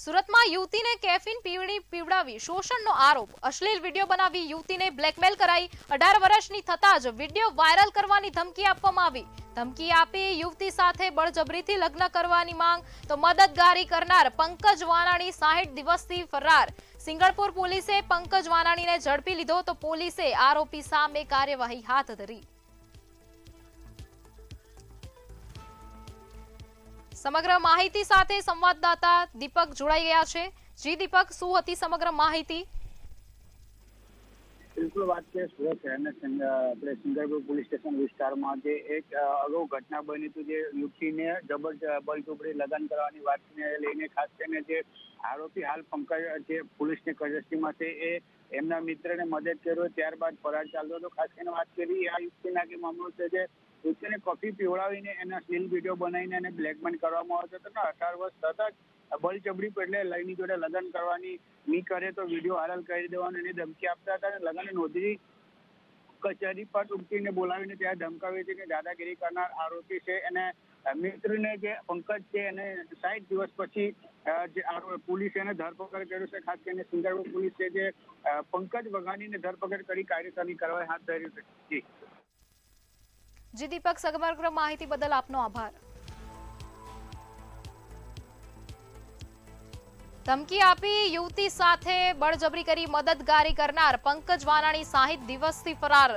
સુરતમાં યુવતીને કેફીન પીવડાવી શોષણનો આરોપ, અશ્લીલ વિડીયો બનાવી યુવતીને બ્લેકમેલ કરાઈ, 18 વર્ષની થતા જ વિડીયો વાયરલ કરવાની ધમકી આપવામાં આવી. ધમકી આપી યુવતી સાથે બળજબરીથી લગ્ન કરવાની માંગ, તો મદદગારી કરનાર પંકજ વાનાણી 60 દિવસથી ફરાર. સિંગણપુર પોલીસે પંકજ વાનાણીને ઝડપી લીધો, તો પોલીસે આરોપી સામે કાર્યવાહી હાથ ધરી. સમગ્ર માહિતી સાથે સંવાદદાતા દીપક જોડાઈ ગયા છે. જી દીપક, શું હતી સમગ્ર માહિતી? બિલકુલ વાત છે. સુરત શહેરના આપણે સિંગણપુર પોલીસ સ્ટેશન વિસ્તારમાં જે એક અગાઉ ઘટના બની હતી, જે યુવતીને બળજબરી લગ્ન કરવાની વાતને લઈને ખાસ કરીને જે આરોપી હાલ પંકજ જે પોલીસની કસ્ટડીમાં છે, એ એમના મિત્રને મદદ કર્યો, ત્યારબાદ ફરાર ચાલ્યો હતો. ખાસ કરીને વાત કરી આ યુવતીના કે મામલો છે, જે યુવતીને કોફી પીવડાવીને એના સ્ટીલ વિડીયો બનાવીને એને બ્લેકમેલ કરવામાં આવતો હતો. 18 વર્ષ થતા જ બળજબરી એટલે લઈની જોડે લગ્ન કરવાની નહીં કરે તો વિડીયો વાયરલ કરી દેવાનું એની ધમકી આપતા હતા. અને લગ્ન નોંધણી કચેરી પર યુવતીને બોલાવીને ત્યાં ધમકાવી હતી કે દાદાગીરી કરનાર આરોપી છે. અને મિત્રને જે પંકજ છે એને 60 દિવસ પછી જે પોલીસે એને ધરપકડ કર્યો છે. ખાસ કરીને સિંગણપુર પોલીસ છે જે પંકજ વઘાણીને ધરપકડ કરી કાયદેસરની કાર્યવાહી હાથ ધરી છે. જી દીપક, સમગ્ર માહિતી બદલ આપનો આભાર. ધમકી આપી યુવતી સાથે બળજબરી કરી મદદગારી કરનાર પંકજ વાનાણી 60 દિવસથી ફરાર.